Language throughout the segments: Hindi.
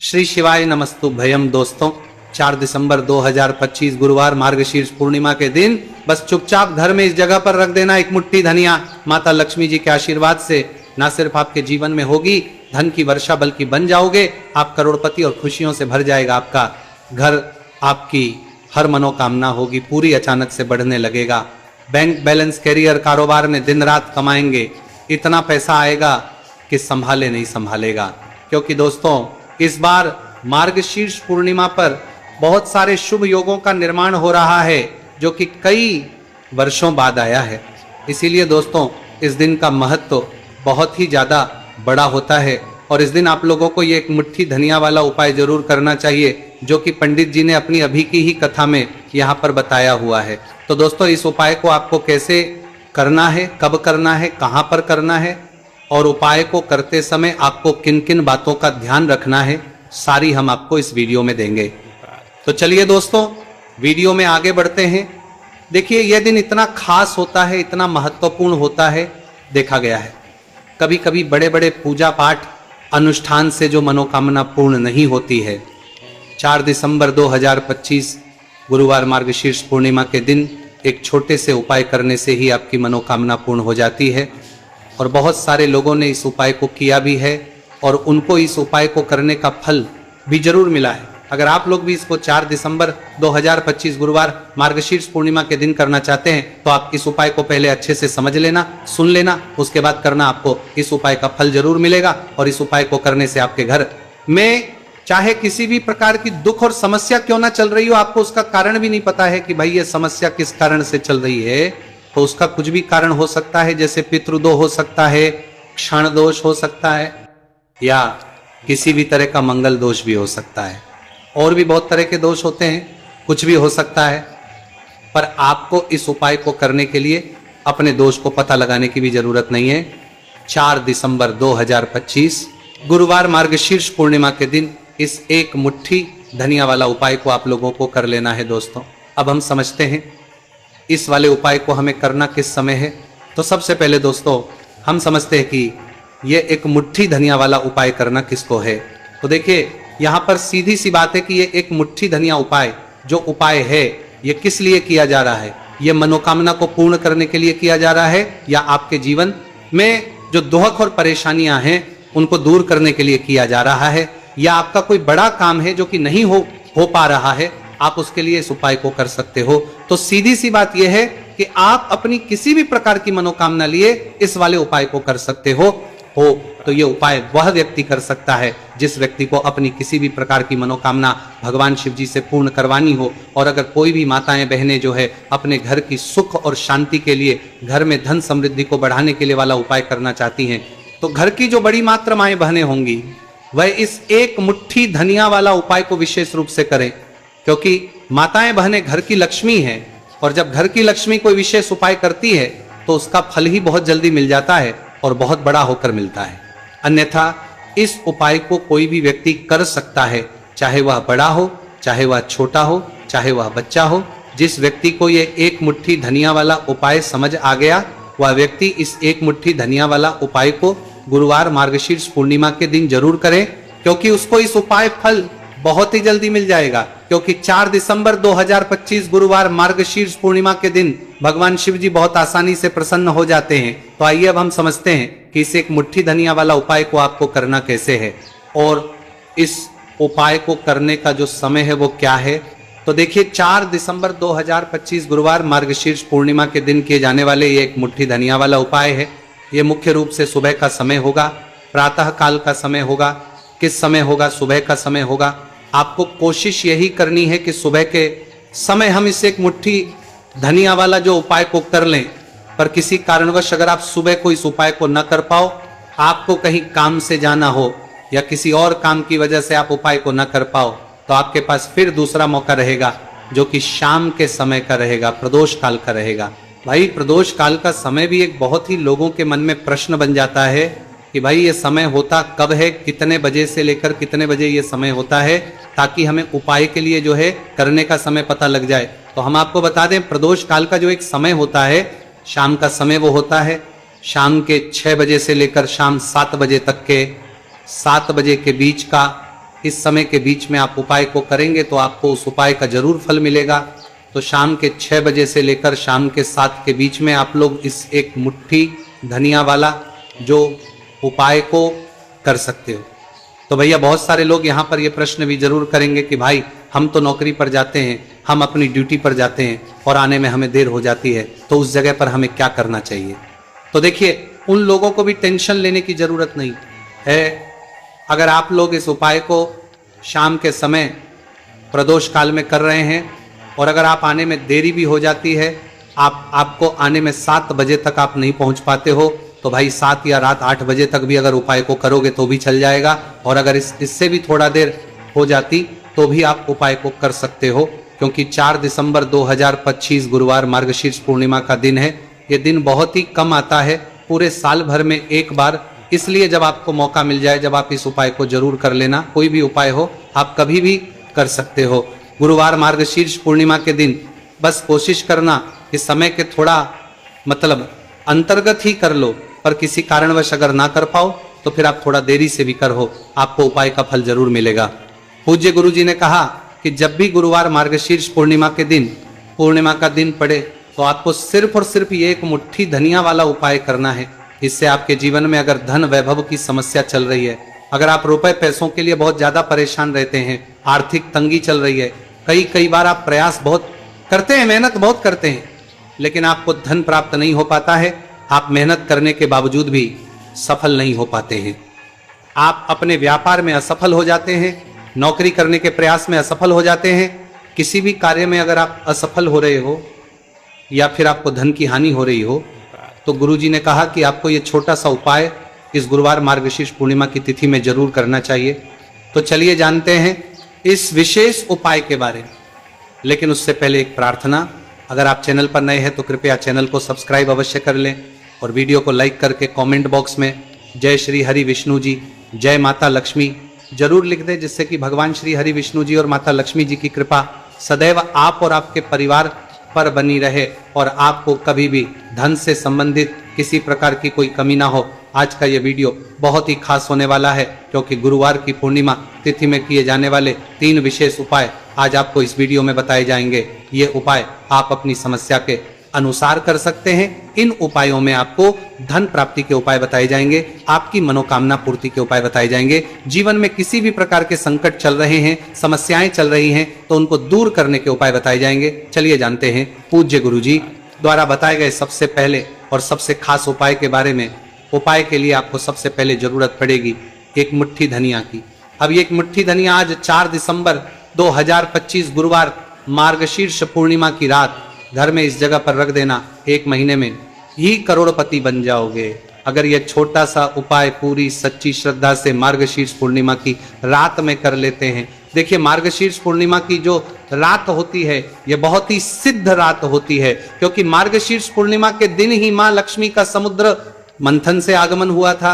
श्री शिवाय नमस्तु भयम। दोस्तों 4 दिसंबर 2025 गुरुवार मार्गशीर्ष पूर्णिमा के दिन बस चुपचाप घर में इस जगह पर रख देना एक मुट्ठी धनिया। माता लक्ष्मी जी के आशीर्वाद से ना सिर्फ आपके जीवन में होगी धन की वर्षा बल्कि बन जाओगे आप करोड़पति और खुशियों से भर जाएगा आपका घर। आपकी हर मनोकामना होगी पूरी अचानक से बढ़ने लगेगा। बैंक बैलेंस, कैरियर, कारोबार में दिन रात कमाएंगे, इतना पैसा आएगा कि संभाले नहीं संभालेगा। क्योंकि दोस्तों इस बार मार्गशीर्ष पूर्णिमा पर बहुत सारे शुभ योगों का निर्माण हो रहा है जो कि कई वर्षों बाद आया है। इसीलिए दोस्तों इस दिन का महत्व बहुत ही ज़्यादा बड़ा होता है और इस दिन आप लोगों को ये एक मुट्ठी धनिया वाला उपाय जरूर करना चाहिए जो कि पंडित जी ने अपनी अभी की ही कथा में यहाँ पर बताया हुआ है। तो दोस्तों इस उपाय को आपको कैसे करना है, कब करना है, कहाँ पर करना है और उपाय को करते समय आपको किन किन बातों का ध्यान रखना है, सारी हम आपको इस वीडियो में देंगे। तो चलिए दोस्तों वीडियो में आगे बढ़ते हैं। देखिए यह दिन इतना खास होता है, इतना महत्वपूर्ण होता है, देखा गया है कभी कभी बड़े बड़े पूजा पाठ अनुष्ठान से जो मनोकामना पूर्ण नहीं होती है। 4 दिसंबर 2025 गुरुवार मार्गशीर्ष पूर्णिमा के दिन एक छोटे से उपाय करने से ही आपकी मनोकामना पूर्ण हो जाती है और बहुत सारे लोगों ने इस उपाय को किया भी है और उनको इस उपाय को करने का फल भी जरूर मिला है। अगर आप लोग भी इसको 4 दिसंबर 2025 गुरुवार मार्गशीर्ष पूर्णिमा के दिन करना चाहते हैं तो आप इस उपाय को पहले अच्छे से समझ लेना, सुन लेना, उसके बाद करना। आपको इस उपाय का फल जरूर मिलेगा और इस उपाय को करने से आपके घर में चाहे किसी भी प्रकार की दुख और समस्या क्यों ना चल रही हो, आपको उसका कारण भी नहीं पता है कि भाई ये समस्या किस कारण से चल रही है, तो उसका कुछ भी कारण हो सकता है। जैसे पितृदोष हो सकता है, क्षण दोष हो सकता है या किसी भी तरह का मंगल दोष भी हो सकता है, और भी बहुत तरह के दोष होते हैं, कुछ भी हो सकता है। पर आपको इस उपाय को करने के लिए अपने दोष को पता लगाने की भी जरूरत नहीं है। 4 दिसंबर 2025 गुरुवार मार्गशीर्ष पूर्णिमा के दिन इस एक मुट्ठी धनिया वाला उपाय को आप लोगों को कर लेना है। दोस्तों अब हम समझते हैं इस वाले उपाय को हमें करना किस समय है। तो सबसे पहले दोस्तों हम समझते हैं कि ये एक मुट्ठी धनिया वाला उपाय करना किसको है। तो देखिए यहाँ पर सीधी सी बात है कि ये एक मुट्ठी धनिया उपाय जो उपाय है ये किस लिए किया जा रहा है। ये मनोकामना को पूर्ण करने के लिए किया जा रहा है या आपके जीवन में जो दुख और परेशानियां हैं उनको दूर करने के लिए किया जा रहा है, या आपका कोई बड़ा काम है जो कि नहीं हो पा रहा है, आप उसके लिए इस उपाय को कर सकते हो। तो सीधी सी बात यह है कि आप अपनी किसी भी प्रकार की मनोकामना लिए इस वाले उपाय को कर सकते हो। तो ये उपाय वह व्यक्ति कर सकता है जिस व्यक्ति को अपनी किसी भी प्रकार की मनोकामना भगवान शिव जी से पूर्ण करवानी हो। और अगर कोई भी माताएं बहनें जो है अपने घर की सुख और शांति के लिए, घर में धन समृद्धि को बढ़ाने के लिए वाला उपाय करना चाहती हैं, तो घर की जो बड़ी मात्र माएं बहनें होंगी वह इस एक मुट्ठी धनिया वाला उपाय को विशेष रूप से करें। क्योंकि माताएं बहनें घर की लक्ष्मी हैं और जब घर की लक्ष्मी कोई विशेष उपाय करती है तो उसका फल ही बहुत जल्दी मिल जाता है और बहुत बड़ा होकर मिलता है। अन्यथा इस उपाय को कोई भी व्यक्ति कर सकता है, चाहे वह बड़ा हो, चाहे वह छोटा हो, चाहे वह बच्चा हो। जिस व्यक्ति को ये एक मुट्ठी धनिया वाला उपाय समझ आ गया वह व्यक्ति इस एक मुट्ठी धनिया वाला उपाय को गुरुवार मार्गशीर्ष पूर्णिमा के दिन जरूर करें, क्योंकि उसको इस उपाय फल बहुत ही जल्दी मिल जाएगा। क्योंकि 4 दिसंबर 2025 गुरुवार मार्गशीर्ष पूर्णिमा के दिन भगवान शिव जी बहुत आसानी से प्रसन्न हो जाते हैं। तो आइए अब हम समझते हैं कि इस एक मुट्ठी धनिया वाला उपाय को आपको करना कैसे है और इस उपाय को करने का जो समय है वो क्या है। तो देखिए 4 दिसंबर 2025 गुरुवार मार्गशीर्ष पूर्णिमा के दिन किए जाने वाले ये एक मुट्ठी धनिया वाला उपाय है। ये मुख्य रूप से सुबह का समय होगा, प्रातः काल का समय होगा। किस समय होगा? सुबह का समय होगा। आपको कोशिश यही करनी है कि सुबह के समय हम इस एक मुट्ठी धनिया वाला जो उपाय को कर लें। पर किसी कारणवश अगर आप सुबह को इस उपाय को न कर पाओ, आपको कहीं काम से जाना हो या किसी और काम की वजह से आप उपाय को न कर पाओ, तो आपके पास फिर दूसरा मौका रहेगा जो कि शाम के समय का रहेगा, प्रदोष काल का रहेगा। भाई प्रदोष काल का समय भी एक बहुत ही लोगों के मन में प्रश्न बन जाता है कि भाई ये समय होता कब है, कितने बजे से लेकर कितने बजे ये समय होता है, ताकि हमें उपाय के लिए जो है करने का समय पता लग जाए। तो हम आपको बता दें प्रदोष काल का जो एक समय होता है, शाम का समय वो होता है शाम के 6 बजे से लेकर शाम 7 बजे तक के 7 बजे के बीच का इस समय के बीच में आप उपाय को करेंगे तो आपको उस उपाय का जरूर फल मिलेगा। तो शाम के 6 बजे से लेकर शाम के 7 के बीच में आप लोग इस एक मुट्ठी धनिया वाला जो उपाय को कर सकते हो। तो भैया बहुत सारे लोग यहाँ पर ये प्रश्न भी जरूर करेंगे कि भाई हम तो नौकरी पर जाते हैं, हम अपनी ड्यूटी पर जाते हैं और आने में हमें देर हो जाती है, तो उस जगह पर हमें क्या करना चाहिए। तो देखिए, उन लोगों को भी टेंशन लेने की जरूरत नहीं है। अगर आप लोग इस उपाय को शाम के समय प्रदोष काल में कर रहे हैं और अगर आप आने में देरी भी हो जाती है, आपको आने में 7 बजे तक आप नहीं पहुंच पाते हो, तो भाई 7 या रात 8 बजे तक भी अगर उपाय को करोगे तो भी चल जाएगा। और अगर इससे भी थोड़ा देर हो जाती तो भी आप उपाय को कर सकते हो, क्योंकि 4 दिसंबर 2025 गुरुवार मार्गशीर्ष पूर्णिमा का दिन है। ये दिन बहुत ही कम आता है, पूरे साल भर में एक बार। इसलिए जब आपको मौका मिल जाए, जब आप इस उपाय को जरूर कर लेना। कोई भी उपाय हो आप कभी भी कर सकते हो। गुरुवार मार्गशीर्ष पूर्णिमा के दिन बस कोशिश करना इस समय के थोड़ा मतलब अंतर्गत ही कर लो, पर किसी कारणवश अगर ना कर पाओ तो फिर आप थोड़ा देरी से भी करो, आपको उपाय का फल जरूर मिलेगा। पूज्य गुरु जी ने कहा कि जब भी गुरुवार मार्गशीर्ष पूर्णिमा के दिन पूर्णिमा का दिन पड़े तो आपको सिर्फ और सिर्फ ये एक मुट्ठी धनिया वाला उपाय करना है। इससे आपके जीवन में अगर धन वैभव की समस्या चल रही है, अगर आप रुपए पैसों के लिए बहुत ज्यादा परेशान रहते हैं, आर्थिक तंगी चल रही है, कई बार आप प्रयास बहुत करते हैं, मेहनत बहुत करते हैं, लेकिन आपको धन प्राप्त नहीं हो पाता है, आप मेहनत करने के बावजूद भी सफल नहीं हो पाते हैं, आप अपने व्यापार में असफल हो जाते हैं, नौकरी करने के प्रयास में असफल हो जाते हैं, किसी भी कार्य में अगर आप असफल हो रहे हो या फिर आपको धन की हानि हो रही हो, तो गुरुजी ने कहा कि आपको ये छोटा सा उपाय इस गुरुवार मार्गशीर्ष पूर्णिमा की तिथि में जरूर करना चाहिए। तो चलिए जानते हैं इस विशेष उपाय के बारे में। लेकिन उससे पहले एक प्रार्थना, अगर आप चैनल पर नए हैं तो कृपया चैनल को सब्सक्राइब अवश्य कर लें और वीडियो को लाइक करके कमेंट बॉक्स में जय श्री हरि विष्णु जी, जय माता लक्ष्मी जरूर लिख दें, जिससे कि भगवान श्री हरि विष्णु जी और माता लक्ष्मी जी की कृपा सदैव आप और आपके परिवार पर बनी रहे और आपको कभी भी धन से संबंधित किसी प्रकार की कोई कमी ना हो। आज का ये वीडियो बहुत ही खास होने वाला है, क्योंकि गुरुवार की पूर्णिमा तिथि में किए जाने वाले 3 विशेष उपाय आज आपको इस वीडियो में बताए जाएंगे। ये उपाय आप अपनी समस्या के अनुसार कर सकते हैं। इन उपायों में आपको धन प्राप्ति के उपाय बताए जाएंगे, आपकी मनोकामना पूर्ति के उपाय बताए जाएंगे। जीवन में किसी भी प्रकार के संकट चल रहे हैं, समस्याएं चल रही हैं, तो उनको दूर करने के उपाय बताए जाएंगे। चलिए जानते हैं पूज्य गुरुजी द्वारा बताए गए सबसे पहले और सबसे खास उपाय के बारे में। उपाय के लिए आपको सबसे पहले जरूरत पड़ेगी एक मुट्ठी धनिया की। अब ये एक मुट्ठी धनिया आज 4 दिसंबर 2025 गुरुवार मार्गशीर्ष पूर्णिमा की रात घर में इस जगह पर रख देना, 1 महीने में ही करोड़पति बन जाओगे। अगर यह छोटा सा उपाय पूरी सच्ची श्रद्धा से मार्गशीर्ष पूर्णिमा की रात में कर लेते हैं। देखिए, मार्गशीर्ष पूर्णिमा की जो रात होती है यह बहुत ही सिद्ध रात होती है, क्योंकि मार्गशीर्ष पूर्णिमा के दिन ही मां लक्ष्मी का समुद्र मंथन से आगमन हुआ था।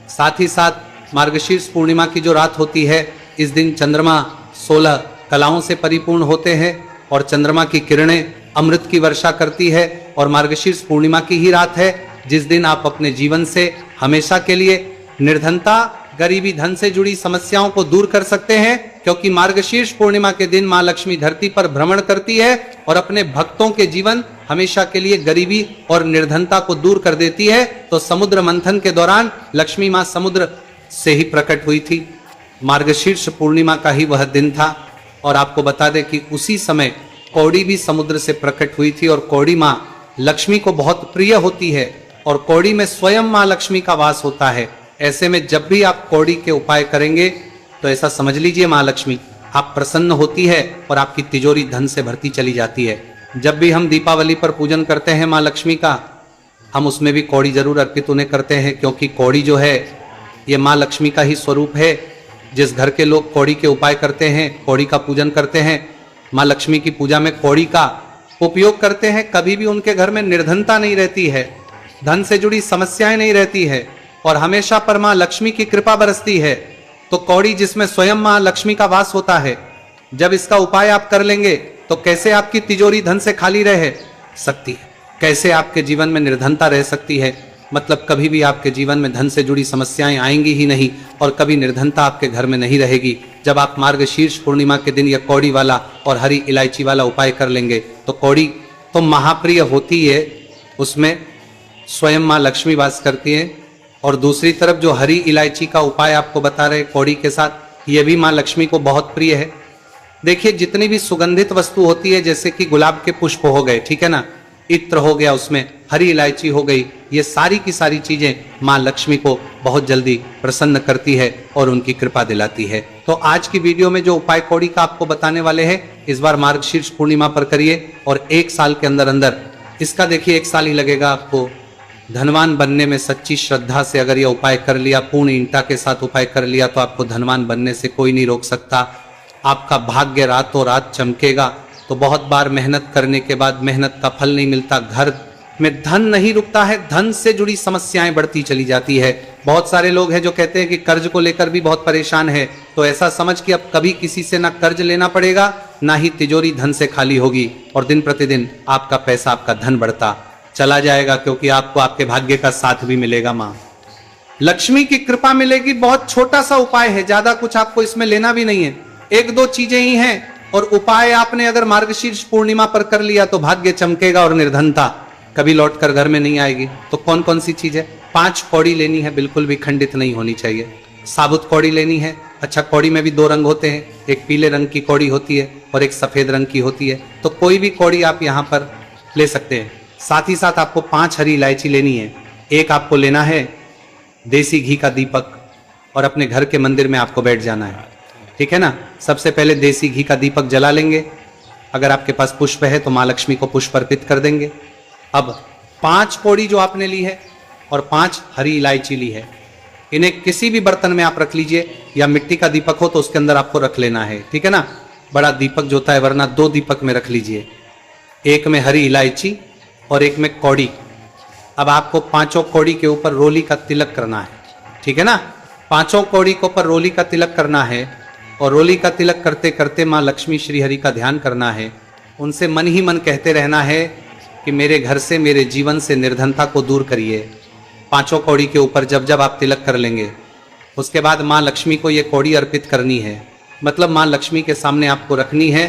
साथ ही साथ मार्गशीर्ष पूर्णिमा की जो रात होती है, इस दिन चंद्रमा 16 कलाओं से परिपूर्ण होते हैं और चंद्रमा की किरणें अमृत की वर्षा करती है। और मार्गशीर्ष पूर्णिमा की ही रात है जिस दिन आप अपने जीवन से हमेशा के लिए निर्धनता, गरीबी, धन से जुड़ी समस्याओं को दूर कर सकते हैं, क्योंकि मार्गशीर्ष पूर्णिमा के दिन मां लक्ष्मी धरती पर भ्रमण करती है और अपने भक्तों के जीवन हमेशा के लिए गरीबी और निर्धनता को दूर कर देती है। तो समुद्र मंथन के दौरान लक्ष्मी मां समुद्र से ही प्रकट हुई थी। मार्गशीर्ष पूर्णिमा का ही वह दिन था। और आपको बता दें कि उसी समय कौड़ी भी समुद्र से प्रकट हुई थी और कौड़ी मां लक्ष्मी को बहुत प्रिय होती है और कौड़ी में स्वयं मां लक्ष्मी का वास होता है। ऐसे में जब भी आप कौड़ी के उपाय करेंगे तो ऐसा समझ लीजिए मां लक्ष्मी आप प्रसन्न होती है और आपकी तिजोरी धन से भरती चली जाती है। जब भी हम दीपावली पर पूजन करते हैं मां लक्ष्मी का, हम उसमें भी कौड़ी जरूर अर्पित उन्हें करते हैं, क्योंकि कौड़ी जो है ये मां लक्ष्मी का ही स्वरूप है। जिस घर के लोग कौड़ी के उपाय करते हैं, कौड़ी का पूजन करते हैं, मां लक्ष्मी की पूजा में कौड़ी का उपयोग करते हैं, कभी भी उनके घर में निर्धनता नहीं रहती है, धन से जुड़ी समस्याएं नहीं रहती है और हमेशा पर मां लक्ष्मी की कृपा बरसती है। तो कौड़ी जिसमें स्वयं मां लक्ष्मी का वास होता है, जब इसका उपाय आप कर लेंगे तो कैसे आपकी तिजोरी धन से खाली रह सकती है, कैसे आपके जीवन में निर्धनता रह सकती है। मतलब कभी भी आपके जीवन में धन से जुड़ी समस्याएं आएंगी ही नहीं और कभी निर्धनता आपके घर में नहीं रहेगी। जब आप मार्गशीर्ष पूर्णिमा के दिन यह कौड़ी वाला और हरी इलायची वाला उपाय कर लेंगे तो कौड़ी तो महाप्रिय होती है, उसमें स्वयं माँ लक्ष्मी वास करती है। और दूसरी तरफ जो हरी इलायची का उपाय आपको बता रहे कौड़ी के साथ, ये भी माँ लक्ष्मी को बहुत प्रिय है। देखिए जितनी भी सुगंधित वस्तु होती है, जैसे कि गुलाब के पुष्प हो गए, ठीक है ना, इत्र हो गया, उसमें हरी इलायची हो गई, ये सारी की सारी चीजें माँ लक्ष्मी को बहुत जल्दी प्रसन्न करती है और उनकी कृपा दिलाती है। तो आज की वीडियो में जो उपाय कौड़ी का आपको बताने वाले हैं, इस बार मार्गशीर्ष पूर्णिमा पर करिए और 1 साल के अंदर अंदर इसका देखिए 1 साल ही लगेगा आपको धनवान बनने में। सच्ची श्रद्धा से अगर यह उपाय कर लिया, पूर्ण इंटा के साथ उपाय कर लिया, तो आपको धनवान बनने से कोई नहीं रोक सकता। आपका भाग्य रातों रात चमकेगा। तो बहुत बार मेहनत करने के बाद मेहनत का फल नहीं मिलता, घर में धन नहीं रुकता है, धन से जुड़ी समस्याएं बढ़ती चली जाती है। बहुत सारे लोग हैं जो कहते हैं कि कर्ज को लेकर भी बहुत परेशान है, तो ऐसा समझ कि अब कभी किसी से ना कर्ज लेना पड़ेगा, ना ही तिजोरी धन से खाली होगी और दिन प्रतिदिन आपका पैसा, आपका धन बढ़ता चला जाएगा, क्योंकि आपको आपके भाग्य का साथ भी मिलेगा, माँ लक्ष्मी की कृपा मिलेगी। बहुत छोटा सा उपाय है, ज्यादा कुछ आपको इसमें लेना भी नहीं है, 1-2 चीजें ही हैं और उपाय आपने अगर मार्गशीर्ष पूर्णिमा पर कर लिया तो भाग्य चमकेगा और निर्धनता कभी लौट कर घर में नहीं आएगी। तो कौन कौन सी चीज है? 5 कौड़ी लेनी है, बिल्कुल भी खंडित नहीं होनी चाहिए। साबुत कौड़ी लेनी है। अच्छा, कौड़ी में भी 2 रंग होते हैं, एक पीले रंग की कौड़ी होती है और एक सफेद रंग की होती है, तो कोई भी कौड़ी आप यहाँ पर ले सकते हैं। साथ ही साथ आपको 5 हरी इलायची लेनी है। एक आपको लेना है देसी घी का दीपक और अपने घर के मंदिर में आपको बैठ जाना है, ठीक है ना। सबसे पहले देसी घी का दीपक जला लेंगे। अगर आपके पास पुष्प है तो माँ लक्ष्मी को पुष्प अर्पित कर देंगे। अब 5 कौड़ी जो आपने ली है और 5 हरी इलायची ली है, इन्हें किसी भी बर्तन में आप रख लीजिए, या मिट्टी का दीपक हो तो उसके अंदर आपको रख लेना है, ठीक है ना। बड़ा दीपक जो होता है, वरना 2 दीपक में रख लीजिए, एक में हरी इलायची और एक में कौड़ी। अब आपको 5 कौड़ी के ऊपर रोली का तिलक करना है, ठीक है ना। 5 कौड़ी के ऊपर रोली का तिलक करना है और रोली का तिलक करते करते माँ लक्ष्मी श्री हरि का ध्यान करना है। उनसे मन ही मन कहते रहना है कि मेरे घर से, मेरे जीवन से निर्धनता को दूर करिए। 5 कौड़ी के ऊपर जब जब आप तिलक कर लेंगे, उसके बाद माँ लक्ष्मी को ये कौड़ी अर्पित करनी है, मतलब माँ लक्ष्मी के सामने आपको रखनी है।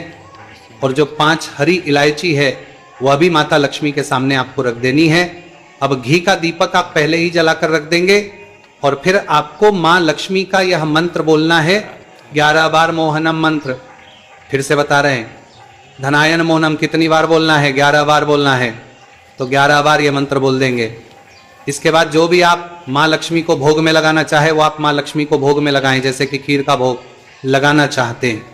और जो 5 हरी इलायची है वह भी माता लक्ष्मी के सामने आपको रख देनी है। अब घी का दीपक आप पहले ही जलाकर रख देंगे और फिर आपको माँ लक्ष्मी का यह मंत्र बोलना है, 11 बार मोहनम मंत्र। फिर से बता रहे हैं, धनायन मोहनम कितनी बार बोलना है? 11 बार बोलना है। तो 11 बार ये मंत्र बोल देंगे। इसके बाद जो भी आप माँ लक्ष्मी को भोग में लगाना चाहे वो आप माँ लक्ष्मी को भोग में लगाएं। जैसे कि खीर का भोग लगाना चाहते हैं,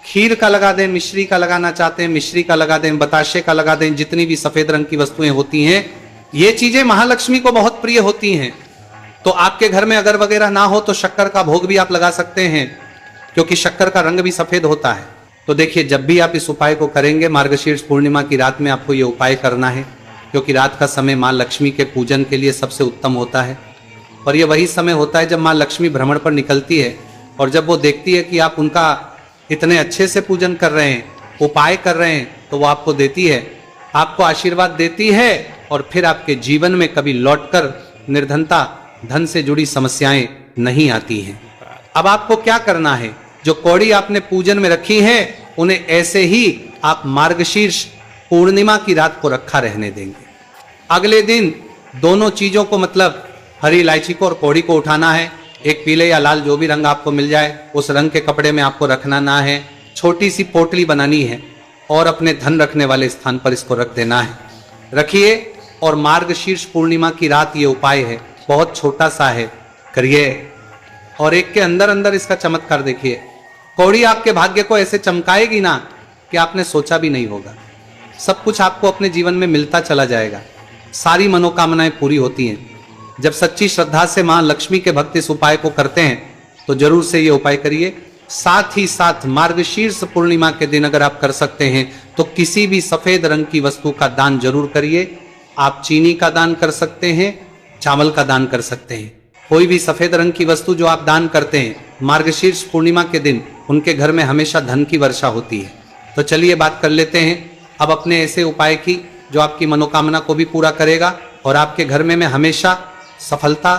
खीर का लगा दें, मिश्री का लगाना चाहते हैं, मिश्री का लगा दें, बताशे का लगा दें। जितनी भी सफेद रंग की वस्तुएं होती हैं, ये चीजें महालक्ष्मी को बहुत प्रिय होती हैं। तो आपके घर में अगर वगैरह ना हो तो शक्कर का भोग भी आप लगा सकते हैं, क्योंकि शक्कर का रंग भी सफेद होता है। तो देखिए, जब भी आप इस उपाय को करेंगे, मार्गशीर्ष पूर्णिमा की रात में आपको ये उपाय करना है, क्योंकि रात का समय माँ लक्ष्मी के पूजन के लिए सबसे उत्तम होता है। और ये वही समय होता है जब माँ लक्ष्मी भ्रमण पर निकलती है और जब वो देखती है कि आप उनका इतने अच्छे से पूजन कर रहे हैं, उपाय कर रहे हैं, तो वो आपको देती है, आपको आशीर्वाद देती है और फिर आपके जीवन में कभी लौटकर निर्धनता, धन से जुड़ी समस्याएं नहीं आती हैं। अब आपको क्या करना है? जो कौड़ी आपने पूजन में रखी है, उन्हें ऐसे ही आप मार्गशीर्ष पूर्णिमा की रात को रखा रहने देंगे। अगले दिन दोनों चीजों को, मतलब हरी इलायची को और कौड़ी को उठाना है। एक पीले या लाल जो भी रंग आपको मिल जाए, उस रंग के कपड़े में आपको रखना ना है। छोटी सी पोटली बनानी है और अपने धन रखने वाले स्थान पर इसको रख देना है। रखिए और मार्गशीर्ष पूर्णिमा की रात ये उपाय है, बहुत छोटा सा है, करिए और एक के अंदर अंदर इसका चमत्कार देखिए। कौड़ी आपके भाग्य को ऐसे चमकाएगी ना कि आपने सोचा भी नहीं होगा। सब कुछ आपको अपने जीवन में मिलता चला जाएगा, सारी मनोकामनाएं पूरी होती हैं। जब सच्ची श्रद्धा से मां लक्ष्मी के भक्त इस उपाय को करते हैं तो जरूर से ये उपाय करिए। साथ ही साथ मार्गशीर्ष पूर्णिमा के दिन अगर आप कर सकते हैं तो किसी भी सफेद रंग की वस्तु का दान जरूर करिए। आप चीनी का दान कर सकते हैं, चावल का दान कर सकते हैं। कोई भी सफेद रंग की वस्तु जो आप दान करते हैं मार्गशीर्ष पूर्णिमा के दिन, उनके घर में हमेशा धन की वर्षा होती है। तो चलिए बात कर लेते हैं अब अपने ऐसे उपाय की जो आपकी मनोकामना को भी पूरा करेगा और आपके घर में हमेशा सफलता,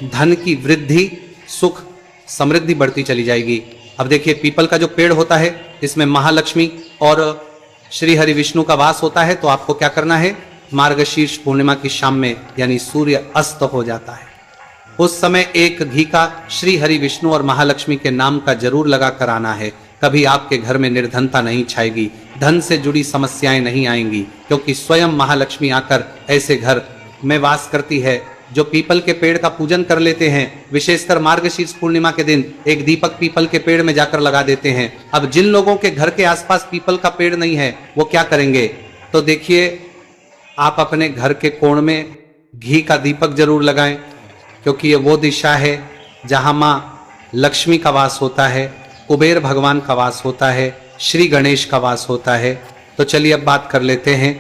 धन की वृद्धि, सुख, समृद्धि बढ़ती चली जाएगी। अब देखिए, पीपल का जो पेड़ होता है इसमें महालक्ष्मी और श्री हरि विष्णु का वास होता है। तो आपको क्या करना है, मार्गशीर्ष पूर्णिमा की शाम में यानी सूर्य अस्त हो जाता है उस समय एक घी का श्री हरि विष्णु और महालक्ष्मी के नाम का जरूर लगा कर आना है। कभी आपके घर में निर्धनता नहीं छाएगी, धन से जुड़ी समस्याएं नहीं आएंगी, क्योंकि स्वयं महालक्ष्मी आकर ऐसे घर में वास करती है। जो पीपल के पेड़ का पूजन कर लेते हैं, विशेषकर मार्गशीर्ष पूर्णिमा के दिन एक दीपक पीपल के पेड़ में जाकर लगा देते हैं। अब जिन लोगों के घर के आसपास पीपल का पेड़ नहीं है वो क्या करेंगे, तो देखिए, आप अपने घर के कोण में घी का दीपक जरूर लगाएं, क्योंकि ये वो दिशा है जहां मां लक्ष्मी का वास होता है, कुबेर भगवान का वास होता है, श्री गणेश का वास होता है। तो चलिए अब बात कर लेते हैं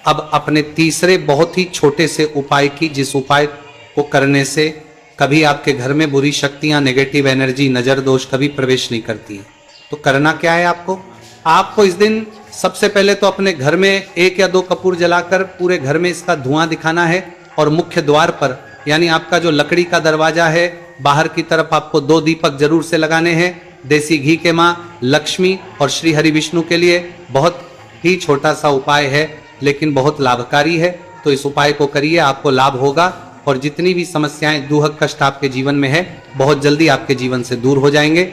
अब अपने तीसरे बहुत ही छोटे से उपाय की, जिस उपाय को करने से कभी आपके घर में बुरी शक्तियां, नेगेटिव एनर्जी, नजर दोष कभी प्रवेश नहीं करती है। तो करना क्या है आपको इस दिन सबसे पहले तो अपने घर में 1 या 2 कपूर जलाकर पूरे घर में इसका धुआं दिखाना है, और मुख्य द्वार पर यानी आपका जो लकड़ी का दरवाजा है बाहर की तरफ आपको 2 दीपक जरूर से लगाने हैं। देसी घी के मां लक्ष्मी और श्री हरि विष्णु के लिए बहुत ही छोटा सा उपाय है, लेकिन बहुत लाभकारी है। तो इस उपाय को करिए, आपको लाभ होगा, और जितनी भी समस्याएं, दुख, कष्ट आपके जीवन में है बहुत जल्दी आपके जीवन से दूर हो जाएंगे।